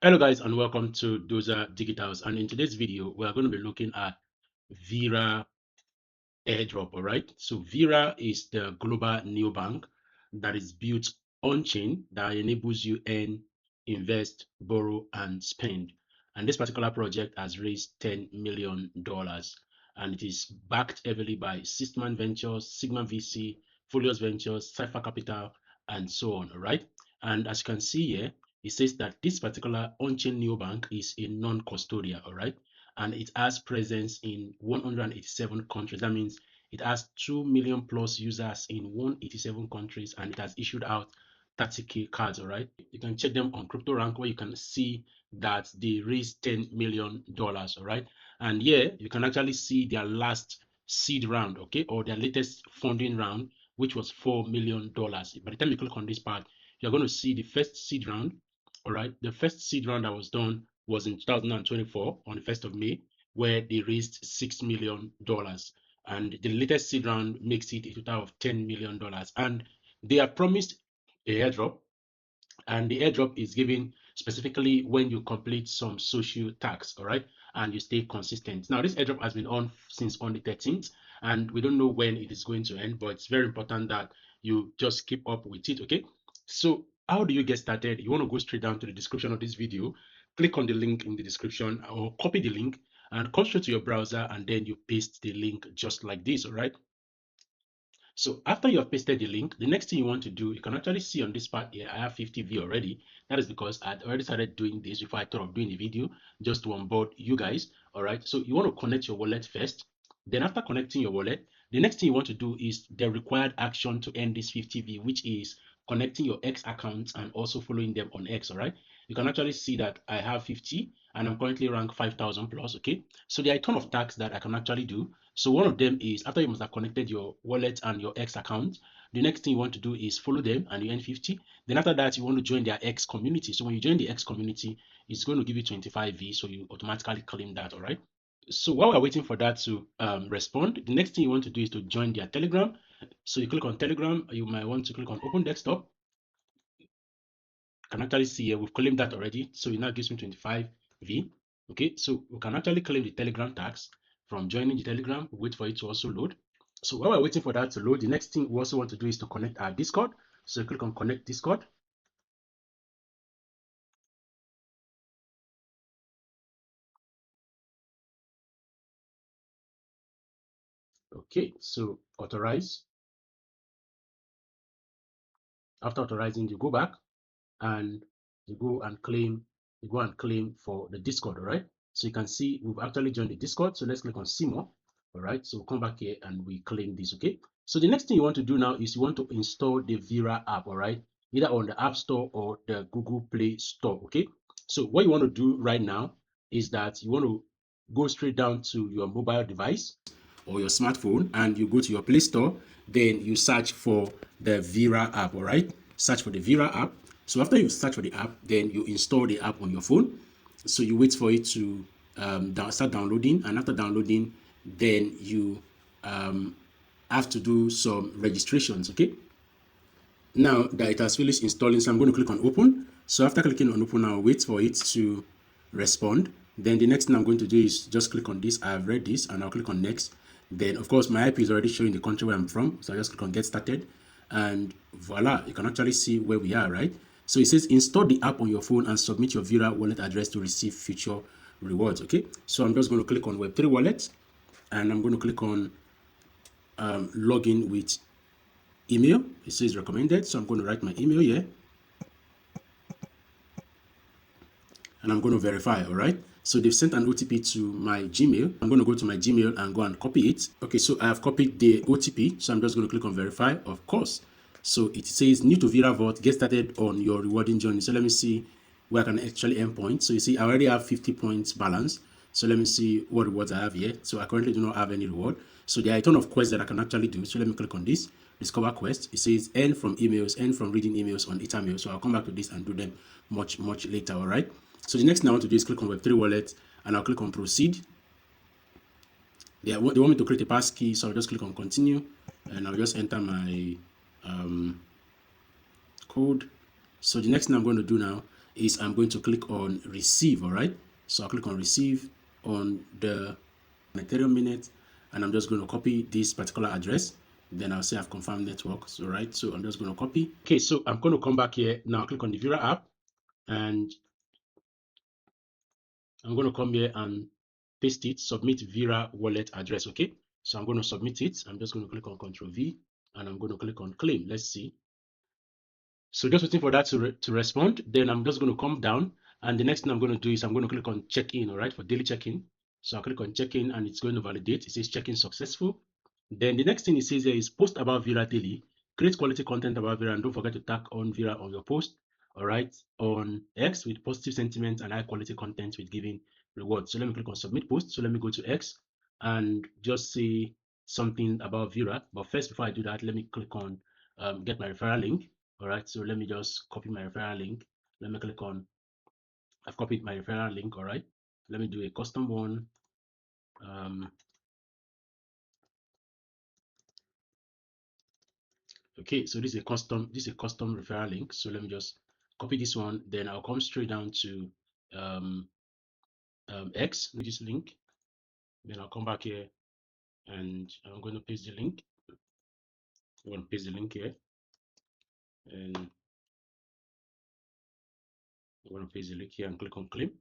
Hello guys and welcome to Doza Digitals, and in today's video we are going to be looking at Veera Airdrop. All right, so Veera is the global neobank that is built on chain that enables you earn, invest, borrow and spend. And this particular project has raised $10 million, and it is backed heavily by Man Ventures, Sigma VC, Folios Ventures, Cypher Capital and so on. All right, and as you can see here, it says that this particular on-chain neobank is a non-custodial. All right, and it has presence in 187 countries. That means it has 2 million plus users in 187 countries, and it has issued out 30K cards. All right, you can check them on CryptoRank, where you can see that they raised $10 million. All right, and here you can actually see their last seed round, okay, or their latest funding round, which was $4 million. By the time you click on this part, you're going to see the first seed round. All right, the first seed round that was done was in 2024 on the 1st of May, where they raised $6 million, and the latest seed round makes it a total of $10 million. And they are promised a airdrop, and the airdrop is given specifically when you complete some social tasks, all right, and you stay consistent. Now, this airdrop has been on since on the 13th, and we don't know when it is going to end, but it's very important that you just keep up with it, okay? So how do you get started? You want to go straight down to the description of this video, click on the link in the description, or copy the link and come straight to your browser, and then you paste the link just like this. All right, so after you have pasted the link, the next thing you want to do, you can actually see on this part here, I have 50V already. That is because I had already started doing this before I thought of doing the video, just to onboard you guys. All right, so you want to connect your wallet first. Then after connecting your wallet, the next thing you want to do is the required action to earn this 50V, which is connecting your X accounts and also following them on X. All right, you can actually see that I have 50 and I'm currently ranked 5,000 plus. Okay, so there are a ton of tasks that I can actually do. So one of them is, after you must have connected your wallet and your X account, the next thing you want to do is follow them and you earn 50. Then after that, you want to join their X community. So when you join the X community, it's going to give you 25V. So you automatically claim that. All right. So while we're waiting for that to respond, the next thing you want to do is to join their Telegram. So you click on Telegram. You might want to click on Open Desktop. You can actually see here we've claimed that already. So it now gives me 25V. Okay. So we can actually claim the Telegram tax from joining the Telegram. Wait for it to also load. So while we're waiting for that to load, the next thing we also want to do is to connect our Discord. So click on Connect Discord. Okay, so authorize. After authorizing, you go back and you go and claim for the Discord. All right. So you can see we've actually joined the Discord. So let's click on see more. All right. So we'll come back here and we claim this. Okay. So the next thing you want to do now is you want to install the Veera app. All right. Either on the App Store or the Google Play Store. Okay. So what you want to do right now is that you want to go straight down to your mobile device or your smartphone and you go to your Play Store. Then you search for the Veera app. All right. Search for the Veera app. So after you search for the app, then you install the app on your phone. So you wait for it to start downloading, and after downloading, then you have to do some registrations. Okay. Now that it has finished installing, so I'm going to click on open. So after clicking on open, I'll wait for it to respond. Then the next thing I'm going to do is just click on this. I've read this and I'll click on next. Then of course my IP is already showing the country where I'm from. So I just click on get started and voila, you can actually see where we are, right? So it says install the app on your phone and submit your Veera wallet address to receive future rewards. Okay, so I'm just going to click on Web3 wallet and I'm going to click on login with email. It says recommended, so I'm going to write my email here and I'm going to verify. All right, so they've sent an OTP to my Gmail. I'm going to go to my Gmail and go and copy it. Okay, so I have copied the OTP, so I'm just going to click on verify, of course. So it says new to Veera Vault, get started on your rewarding journey. So let me see where I can actually earn points. So you see I already have 50 points balance. So let me see what rewards I have here. So I currently do not have any reward. So there are a ton of quests that I can actually do. So let me click on this, discover quest. It says earn from emails, earn from reading emails on Ethermail. So I'll come back to this and do them much later. All right. So the next thing I want to do is click on Web3 wallet and I'll click on proceed. They want me to create a passkey, so I'll just click on continue and I'll just enter my code. So the next thing I'm going to do now is I'm going to click on receive. All right, so I'll click on receive on the Ethereum minute, and I'm just going to copy this particular address. Then I'll say I've confirmed network. So right, so I'm just going to copy. Okay, so I'm going to come back here now. Click on the Veera app, and I'm going to come here and paste it, submit Veera wallet address. Okay, so I'm going to submit it. I'm just going to click on Control V, and I'm going to click on claim. Let's see. So just waiting for that to respond. Then I'm just going to come down, and the next thing I'm going to do is I'm going to click on check-in, all right, for daily check-in. So I'll click on check-in, and it's going to validate. It says check-in successful. Then the next thing it says here is post about Veera daily. Create quality content about Veera, and don't forget to tag on Veera on your post, all right, on X with positive sentiment and high quality content with giving rewards. So let me click on submit post. So let me go to X and just say something about Veera. But first, before I do that, let me click on get my referral link. All right, so let me just copy my referral link. Let me click on, I've copied my referral link. All right, let me do a custom one. Okay, so this is a custom referral link. So let me just copy this one. Then I'll come straight down to X with this link. Then I'll come back here and I'm going to paste the link. I'm going to paste the link here, and I'm going to paste the link here and click on claim.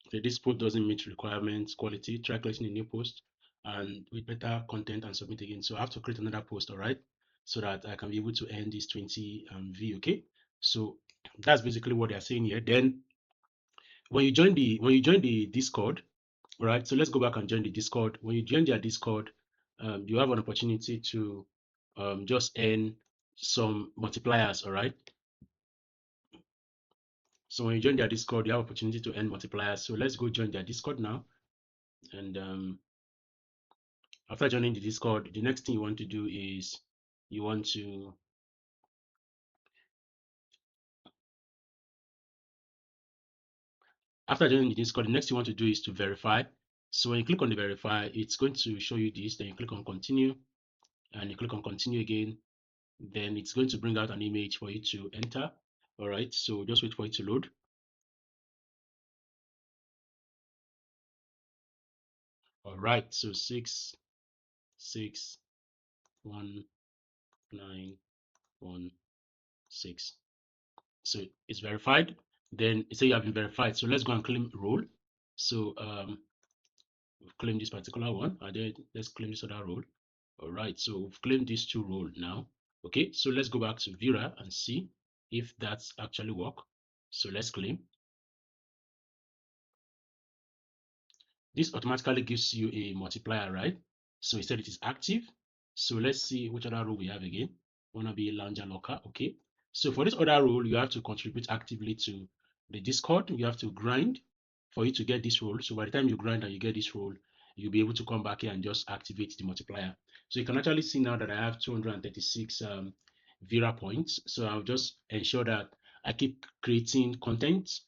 Okay, this post doesn't meet requirements, quality. Try creating a new post and with better content and submit again. So I have to create another post, all right, so that I can be able to earn this 20 V. Okay, so that's basically what they're saying here. Then when you join the Discord, all right, so let's go back and join the Discord. When you join their Discord, you have an opportunity to just earn some multipliers, all right. So when you join their Discord, you have opportunity to earn multipliers. So let's go join their Discord now. And after joining the Discord, the next thing you want to do is you want to after joining the Discord, the next thing you want to do is to verify. So when you click on the verify, it's going to show you this. Then you click on continue, and you click on continue again. Then it's going to bring out an image for you to enter. All right, so just wait for it to load. All right, so 6619116. So it's verified. Then it says you have been verified. So let's go and claim role. So we've claimed this particular one, and then let's claim this other role. All right, so we've claimed these two roles now. Okay, so let's go back to Veera and see if that's actually work. So let's claim. This automatically gives you a multiplier, right? So instead it is active. So let's see which other role we have again. Wanna be Launcher Locker, okay. So for this other role, you have to contribute actively to the Discord. You have to grind for you to get this role. So by the time you grind and you get this role, you'll be able to come back here and just activate the multiplier. So you can actually see now that I have 236 Veera points. So I'll just ensure that I keep creating content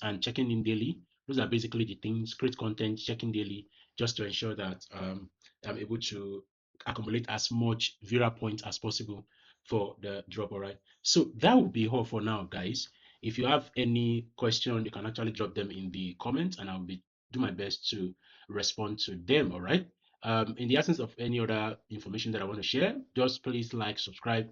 and checking in daily. Those are basically the things: create content, checking daily, just to ensure that I'm able to accumulate as much Veera points as possible for the drop. All right, so that will be all for now, guys. If you have any question, you can actually drop them in the comments, and I'll do my best to respond to them. All right. In the absence of any other information that I want to share, just please like, subscribe,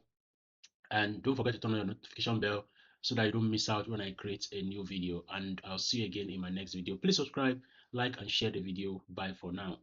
and don't forget to turn on your notification bell so that you don't miss out when I create a new video. And I'll see you again in my next video. Please subscribe, like, and share the video. Bye for now.